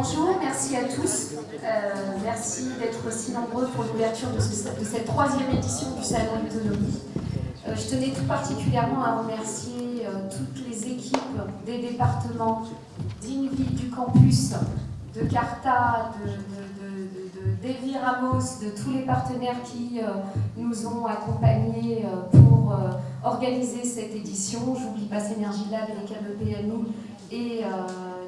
Bonjour, merci à tous. Merci d'être aussi nombreux pour l'ouverture de cette troisième édition du Salon Autonomie. Je tenais tout particulièrement à remercier toutes les équipes des départements d'Invi, du campus, de Carta, d'Evry Ramos, de tous les partenaires qui nous ont accompagnés pour organiser cette édition. J'oublie pas Synergie Lab et les KBPMI et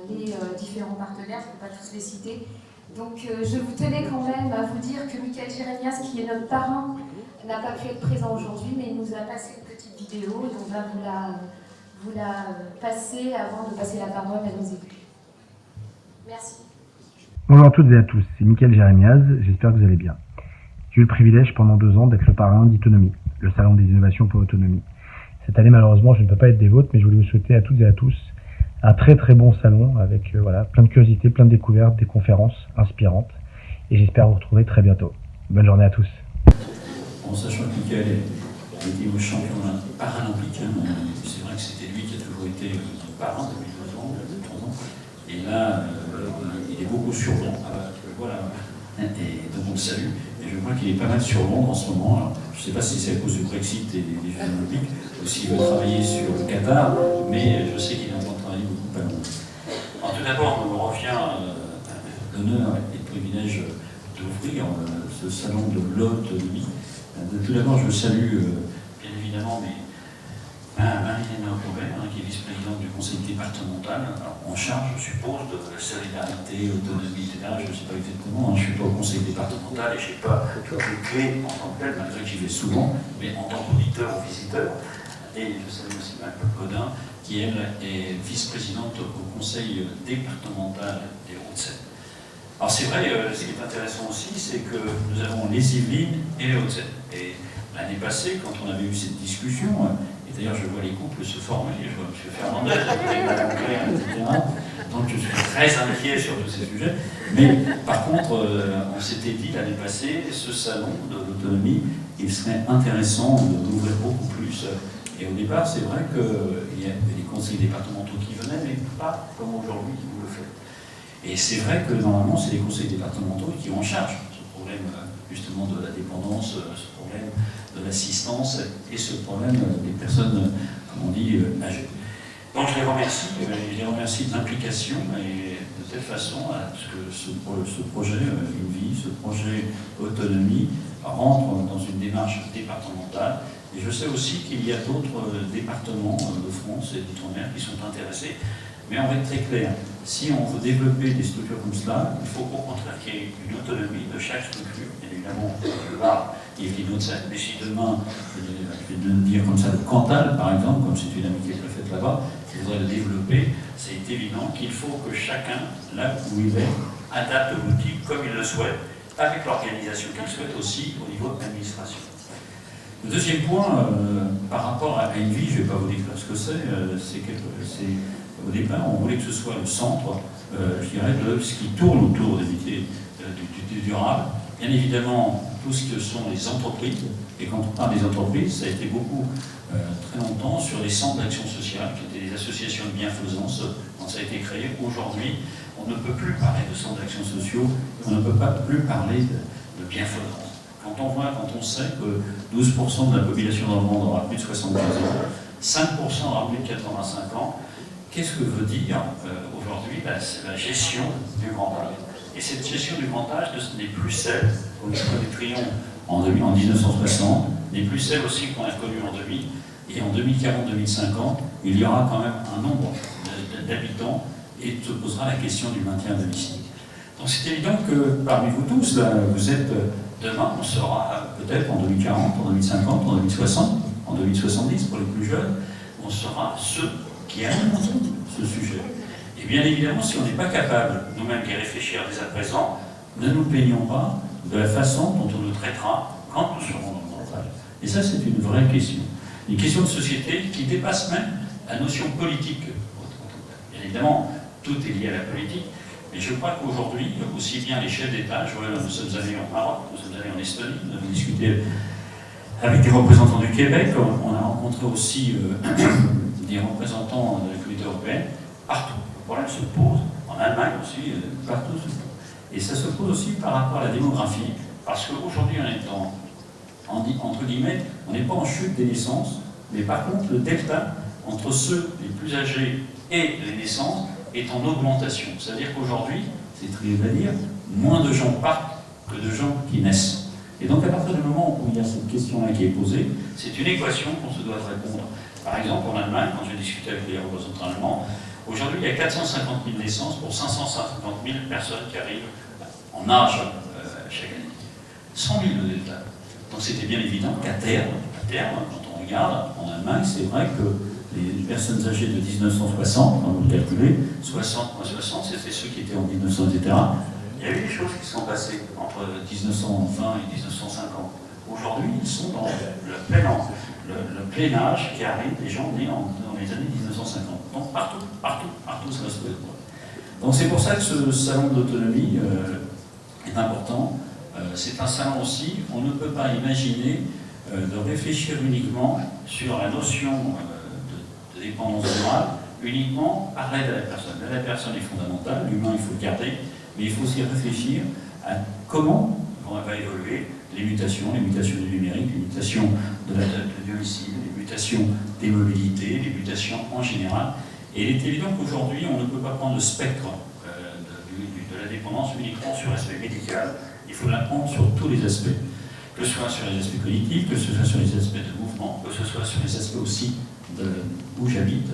les différents partenaires, je ne peux pas tous les citer. Donc je vous tenais quand même à vous dire que Michael Jérémias, qui est notre parrain, n'a pas pu être présent aujourd'hui, mais il nous a passé une petite vidéo, et on va vous la passer avant de passer la parole à nos élus. Merci. Bonjour à toutes et à tous, c'est Michael Jérémias, j'espère que vous allez bien. J'ai eu le privilège pendant 2 ans d'être le parrain d'Itonomie, le salon des innovations pour l'autonomie. Cette année, malheureusement, je ne peux pas être des vôtres, mais je voulais vous souhaiter à toutes et à tous un très très bon salon avec plein de curiosités, plein de découvertes, des conférences inspirantes. Et j'espère vous retrouver très bientôt. Bonne journée à tous. En sachant que Michael a été au championnat paralympique, c'est vrai que c'était lui qui a toujours été parrain depuis 2 ans, 3 ans. Et là, il est beaucoup sur Londres. Voilà. Et donc on le salue. Et je crois qu'il est pas mal sur Londres en ce moment. Alors, je ne sais pas si c'est à cause du Brexit et des Jeux Olympiques, ou s'il veut travailler sur le Qatar, mais je sais qu'il est en train de travailler beaucoup à Londres. Alors tout d'abord, on me revient l'honneur et le privilège d'ouvrir ce salon de l'autonomie. Tout d'abord, je salue bien évidemment Marie-Hélène Robert, qui est vice-présidente du conseil départemental, en charge, je suppose, de la solidarité, autonomie, etc. Je ne sais pas exactement, je ne suis pas au conseil départemental et je n'ai pas toutes les clés en tant que tel, malgré que j'y vais souvent, mais en tant qu'auditeur ou visiteur. Et je salue aussi Mme Godin, qui elle est vice-présidente au conseil départemental des Hauts-de-Seine. Alors c'est vrai, ce qui est intéressant aussi, c'est que nous avons les Yvelines et les Hauts-de-Seine. Et l'année passée, quand on avait eu cette discussion, et d'ailleurs je vois les couples se former, je vois M. Fernandez, Mme Claire, etc. Donc je suis très inquiet sur tous ces sujets. Mais par contre, on s'était dit l'année passée, ce salon de l'autonomie, il serait intéressant de l'ouvrir beaucoup plus. Et au départ, c'est vrai qu'il y a des conseils départementaux qui venaient, mais pas comme aujourd'hui vous le faites. Et c'est vrai que normalement, c'est les conseils départementaux qui ont en charge ce problème justement de la dépendance, ce problème de l'assistance et ce problème des personnes, comme on dit, âgées. Donc je les remercie de l'implication et de telle façon à ce que ce projet Une Vie, ce projet Autonomie rentre dans une démarche départementale. Et je sais aussi qu'il y a d'autres départements de France et d'outre-mer qui sont intéressés. Mais on va être très clair, si on veut développer des structures comme cela, il faut au contraire qu'il y ait une autonomie de chaque structure. Bien évidemment, là, il y a une autre, mais si demain, je vais dire comme ça, le Cantal, par exemple, comme c'est une amie qui est faite là-bas, qui voudrait le développer, c'est évident qu'il faut que chacun, là où il est, adapte l'outil comme il le souhaite, avec l'organisation qu'il souhaite aussi au niveau de l'administration. Le deuxième point, par rapport à Une Vie, je ne vais pas vous décrire ce que c'est, au départ, on voulait que ce soit le centre, je dirais, de ce qui tourne autour des métiers du durable. Bien évidemment, tout ce que sont les entreprises, et quand on parle des entreprises, ça a été beaucoup, très longtemps, sur les centres d'action sociale, qui étaient des associations de bienfaisance, quand ça a été créé. Aujourd'hui, on ne peut plus parler de centres d'action sociaux, on ne peut pas plus parler de bienfaisance. Quand on sait que 12% de la population dans le monde aura plus de 75 ans, 5% aura plus de 85 ans, qu'est-ce que veut dire aujourd'hui la gestion du grand âge? Et cette gestion du grand âge n'est plus celle que nous connaîtrions en 1960, n'est plus celle aussi qu'on a connue en 2000. Et en 2040-2050, il y aura quand même un nombre d'habitants et se posera la question du maintien à domicile. Donc c'est évident que parmi vous tous, là, vous êtes, demain, on sera peut-être en 2040, en 2050, en 2060, en 2070 pour les plus jeunes, on sera ceux qui aiment ce sujet. Et bien évidemment, si on n'est pas capable nous-mêmes d'y réfléchir dès à présent, ne nous plaignons pas de la façon dont on nous traitera quand nous serons dans le grand âge. Et ça, c'est une vraie question. Une question de société qui dépasse même la notion politique. Bien évidemment, tout est lié à la politique, mais je crois qu'aujourd'hui, aussi bien les chefs d'État, nous sommes allés en Maroc, nous sommes allés en Estonie, nous avons discuté avec des représentants du Québec, on a rencontré aussi des représentants de la Communauté européenne, partout. Le problème se pose en Allemagne. Allemagne aussi, partout. Et ça se pose aussi par rapport à la démographie, parce qu'aujourd'hui, entre guillemets, on n'est pas en chute des naissances, mais par contre, le delta entre ceux les plus âgés et les naissances est en augmentation. C'est-à-dire qu'aujourd'hui, c'est triste à dire, moins de gens partent que de gens qui naissent. Et donc, à partir du moment où il y a cette question-là qui est posée, c'est une équation qu'on se doit répondre. Par exemple, en Allemagne, quand j'ai discuté avec les représentants allemands, aujourd'hui, il y a 450 000 naissances pour 550 000 personnes qui arrivent en âge chaque année. 100 000 de delta. Donc, c'était bien évident qu'à terme, quand on regarde, en Allemagne, c'est vrai que les personnes âgées de 1960, quand vous le calculez, 60 moins 60, c'était ceux qui étaient en 1900, etc. Il y a eu des choses qui se sont passées entre 1920 et 1950. Aujourd'hui, ils sont dans le plein âge qui arrive des gens nés dans les années 1950. Donc partout, ça va se passer. Donc c'est pour ça que ce salon d'autonomie est important. C'est un salon aussi, on ne peut pas imaginer de réfléchir uniquement sur la notion de dépendance morale, uniquement par l'aide à la personne. L'aide à la personne est fondamentale, l'humain il faut le garder, mais il faut aussi réfléchir à comment on va évoluer les mutations du numérique, les mutations de domicile, les mutations des mobilités, les mutations en général. Et il est évident qu'aujourd'hui, on ne peut pas prendre le spectre de la dépendance uniquement sur l'aspect médical, il faut la prendre sur tous les aspects, que ce soit sur les aspects cognitifs, que ce soit sur les aspects de mouvement, que ce soit sur les aspects aussi où j'habite.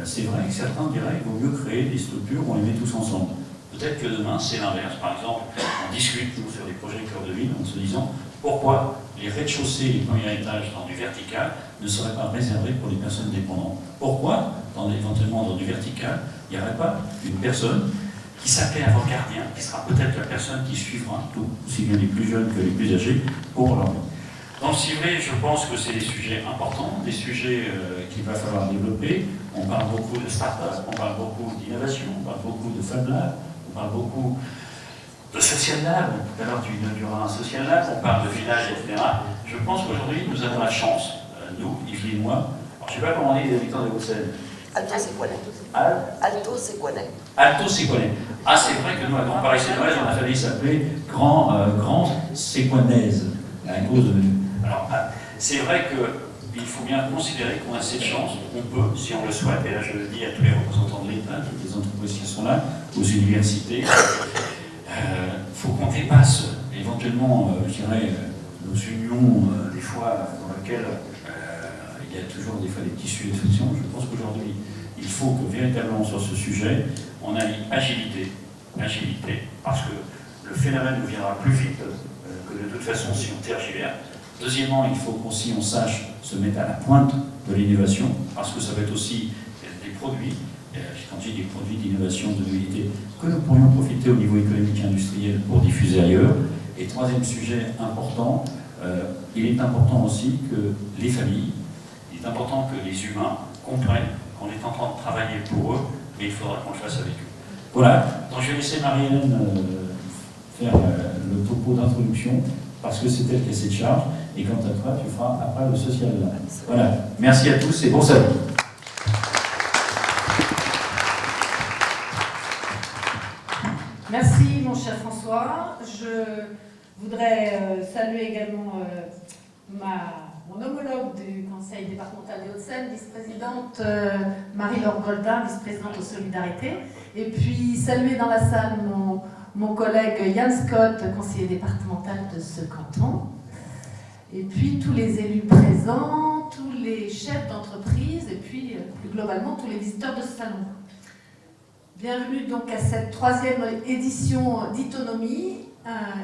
C'est vrai que certains diraient qu'il vaut mieux créer des structures où on les met tous ensemble. Peut-être que demain, c'est l'inverse. Par exemple, on discute, nous, sur des projets cœur de ville, en se disant pourquoi les rez-de-chaussée, les premiers étages dans du vertical ne seraient pas réservés pour les personnes dépendantes. Pourquoi, éventuellement dans du vertical, il n'y aurait pas une personne qui s'appelle avant gardien, qui sera peut-être la personne qui suivra tout, aussi bien les plus jeunes que les plus âgés, pour leur vie. Donc, si vous voulez, je pense que c'est des sujets importants, des sujets qu'il va falloir développer. On parle beaucoup de start-up, on parle beaucoup d'innovation, on parle beaucoup de Fab Lab, on parle beaucoup de Social Lab, tout à l'heure tu inaugureras un Social Lab, on parle de village, etc. Je pense qu'aujourd'hui, nous avons la chance, nous, Yves et moi, alors je ne sais pas comment on dit les habitants de Haute-Seine. Alto Sequonet. Alto Sequonet. Ah, c'est vrai que nous, à Grand Paris Séquonaise, on a failli s'appeler Grand Séquonaise, à cause de nous. Alors, c'est vrai qu'il faut bien considérer qu'on a cette chance, on peut, si on le souhaite, et là je le dis à tous les représentants de l'État, toutes les entreprises qui sont là, aux universités, il faut qu'on dépasse éventuellement, je dirais, nos unions, des fois, dans lesquelles il y a toujours des fois des petits sujets de friction. Je pense qu'aujourd'hui, il faut que véritablement sur ce sujet, on aille agilité, parce que le phénomène nous viendra plus vite que de toute façon si on tergivère. Deuxièmement, il faut qu'aussi on sache se mettre à la pointe de l'innovation, parce que ça va être aussi des produits, quand je dis des produits d'innovation, de mobilité, que nous pourrions profiter au niveau économique et industriel pour diffuser ailleurs. Et troisième sujet important, il est important aussi que les familles, il est important que les humains comprennent qu'on est en train de travailler pour eux, mais il faudra qu'on le fasse avec eux. Voilà, donc je vais laisser Marie-Hélène faire le topo d'introduction, parce que c'est elle qui a cette charge, et quant à toi, tu feras après le social. Voilà, merci à tous et bon salut. Merci mon cher François. Je voudrais saluer également mon homologue du Conseil départemental des Hauts-de-Seine, vice-présidente Marie-Laure Goldin, vice-présidente aux Solidarités, et puis saluer dans la salle mon collègue Yann Scott, conseiller départemental de ce canton, et puis tous les élus présents, tous les chefs d'entreprise, et puis plus globalement tous les visiteurs de ce salon. Bienvenue donc à cette troisième édition d'Itonomie,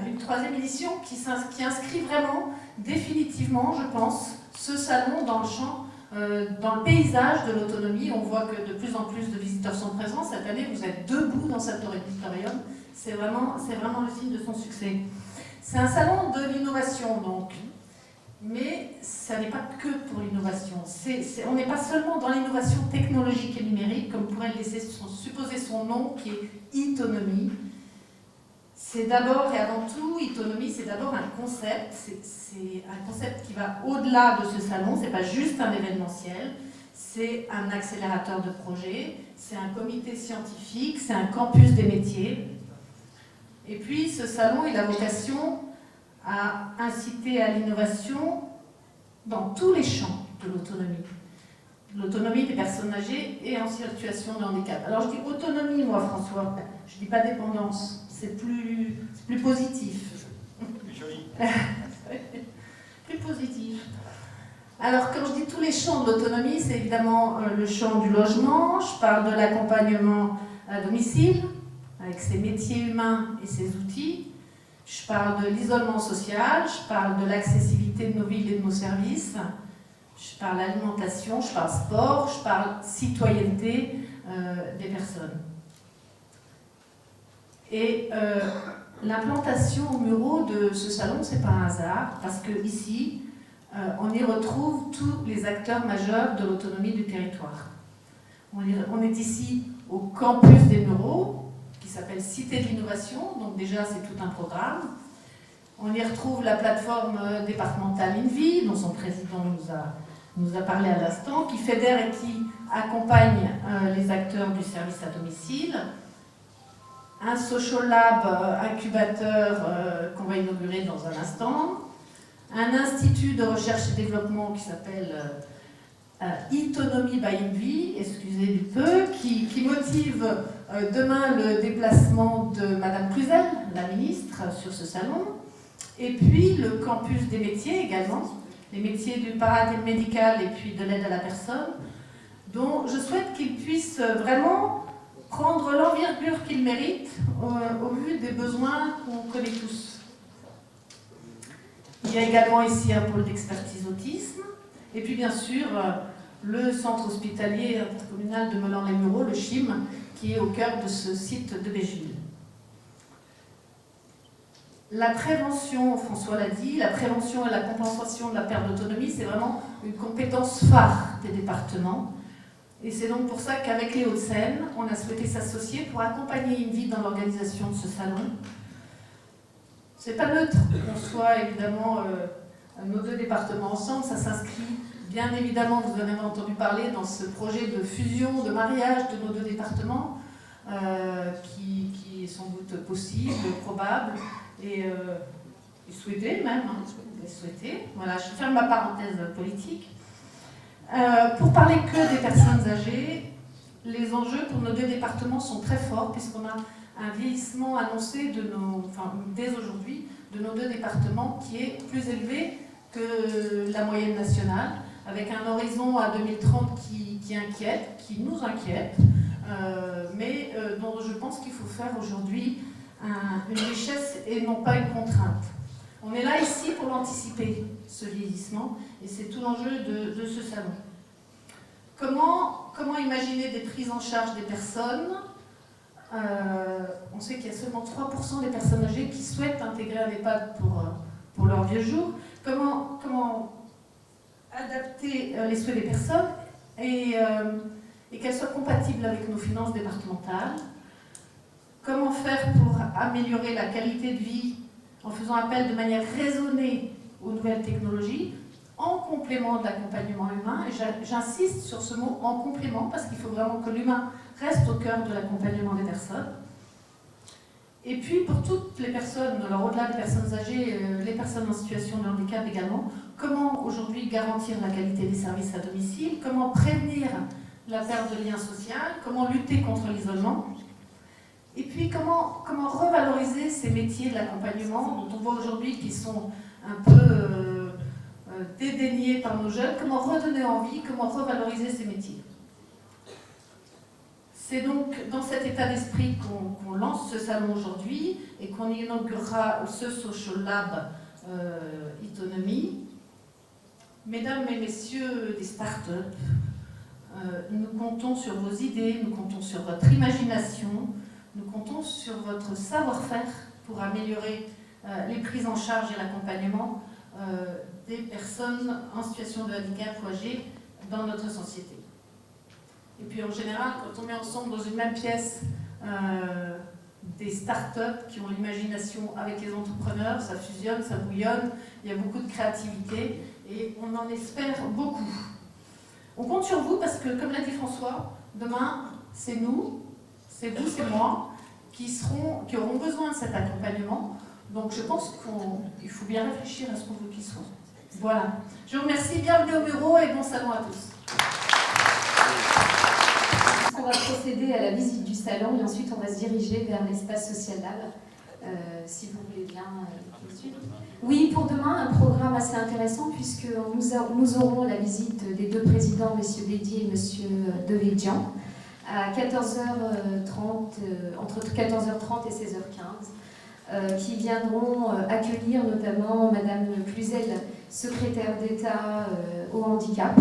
une troisième édition qui inscrit vraiment définitivement, je pense, ce salon dans le champ, dans le paysage de l'autonomie. On voit que de plus en plus de visiteurs sont présents. Cette année, vous êtes debout dans cet auditorium. C'est vraiment le signe de son succès. C'est un salon de l'innovation, donc. Mais ça n'est pas que pour l'innovation. On n'est pas seulement dans l'innovation technologique et numérique, comme pourrait le laisser supposer son nom, qui est Itonomie. C'est d'abord et avant tout, Itonomie, c'est d'abord un concept. C'est un concept qui va au-delà de ce salon. C'est pas juste un événementiel. C'est un accélérateur de projets. c'est un comité scientifique, c'est un campus des métiers. Et puis ce salon, il a vocation à inciter à l'innovation dans tous les champs de l'autonomie. L'autonomie des personnes âgées et en situation de handicap. Alors je dis autonomie, moi, François, je ne dis pas dépendance, c'est plus positif. C'est joli. Plus positif. Alors, quand je dis tous les champs de l'autonomie, c'est évidemment le champ du logement, je parle de l'accompagnement à domicile, avec ses métiers humains et ses outils, je parle de l'isolement social, je parle de l'accessibilité de nos villes et de nos services, je parle alimentation, je parle sport, je parle citoyenneté des personnes. Et l'implantation au Murau de ce salon, c'est pas un hasard, parce que ici, on y retrouve tous les acteurs majeurs de l'autonomie du territoire. On est ici au campus des Murau, qui s'appelle Cité de l'innovation, donc déjà c'est tout un programme. On y retrouve la plateforme départementale INVI, dont son président nous a parlé à l'instant, qui fédère et qui accompagne les acteurs du service à domicile. Un social lab incubateur qu'on va inaugurer dans un instant. Un institut de recherche et développement qui s'appelle Autonomie by INVI, excusez du peu, qui motive demain le déplacement de Madame Cluzel, la ministre, sur ce salon. Et puis le campus des métiers également, les métiers du paramédical et puis de l'aide à la personne, dont je souhaite qu'ils puissent vraiment prendre l'envergure qu'ils méritent au vu des besoins qu'on connaît tous. Il y a également ici un pôle d'expertise autisme, et puis bien sûr le centre hospitalier intercommunal de Melun-les-Mureaux, le CHIM, qui est au cœur de ce site de Bégeville. La prévention, François l'a dit, la prévention et la compensation de la perte d'autonomie, c'est vraiment une compétence phare des départements. Et c'est donc pour ça qu'avec les Hauts-de-Seine, on a souhaité s'associer pour accompagner INVI dans l'organisation de ce salon. C'est pas neutre qu'on soit évidemment nos deux départements ensemble, ça s'inscrit bien évidemment, vous en avez entendu parler, dans ce projet de fusion, de mariage de nos deux départements, qui est sans doute possible, probable, et souhaité même, souhaité. Voilà, je ferme ma parenthèse politique. Pour parler que des personnes âgées, les enjeux pour nos deux départements sont très forts, puisqu'on a un vieillissement annoncé dès aujourd'hui de nos deux départements qui est plus élevé que la moyenne nationale, avec un horizon à 2030 qui inquiète, qui nous inquiète, mais dont je pense qu'il faut faire aujourd'hui une richesse et non pas une contrainte. On est là ici pour l'anticiper, ce vieillissement, et c'est tout l'enjeu de ce salon. Comment imaginer des prises en charge des personnes ? On sait qu'il y a seulement 3% des personnes âgées qui souhaitent intégrer un EHPAD pour leur vieux jour. Comment adapter les souhaits des personnes et qu'elles soient compatibles avec nos finances départementales? Comment faire pour améliorer la qualité de vie en faisant appel de manière raisonnée aux nouvelles technologies, en complément de l'accompagnement humain, et j'insiste sur ce mot en complément, parce qu'il faut vraiment que l'humain reste au cœur de l'accompagnement des personnes. Et puis pour toutes les personnes, alors au-delà des personnes âgées, les personnes en situation de handicap également, comment aujourd'hui garantir la qualité des services à domicile, comment prévenir la perte de lien social, comment lutter contre l'isolement, et puis comment revaloriser ces métiers de l'accompagnement dont on voit aujourd'hui qu'ils sont un peu dédaignés par nos jeunes, comment redonner envie, comment revaloriser ces métiers. C'est donc dans cet état d'esprit qu'on lance ce salon aujourd'hui et qu'on inaugurera ce Social Lab Autonomie. Mesdames et messieurs des startups, nous comptons sur vos idées, nous comptons sur votre imagination, nous comptons sur votre savoir-faire pour améliorer les prises en charge et l'accompagnement des personnes en situation de handicap ou âgées dans notre société. Et puis en général, quand on met ensemble dans une même pièce des startups qui ont l'imagination avec les entrepreneurs, ça fusionne, ça bouillonne, il y a beaucoup de créativité et on en espère beaucoup. On compte sur vous parce que, comme l'a dit François, demain, c'est nous, c'est vous, c'est moi, qui auront besoin de cet accompagnement. Donc je pense qu'il faut bien réfléchir à ce qu'on veut qu'ils soient. Voilà. Je vous remercie, bienvenue au bureau et bon salon à tous. On va procéder à la visite du salon et ensuite on va se diriger vers l'espace Social Lab. Si vous voulez bien me suivre. Oui, pour demain, un programme assez intéressant puisque nous aurons la visite des deux présidents, M. Bédier et M. Devedjian, à 14h30, entre 14h30 et 16h15. Qui viendront accueillir notamment Madame Cluzel, secrétaire d'État au handicap.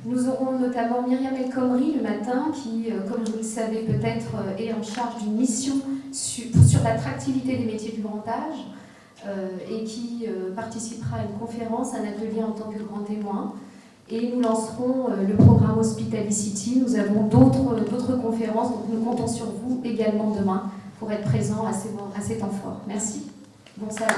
Nous aurons notamment Myriam El Khomri le matin, qui, comme vous le savez peut-être, est en charge d'une mission sur l'attractivité des métiers du grand âge et qui participera à une conférence, un atelier en tant que grand témoin. Et nous lancerons le programme Hospitalicity. Nous avons d'autres conférences, donc nous comptons sur vous également demain pour être présent à ces temps forts. Merci. Bon salut.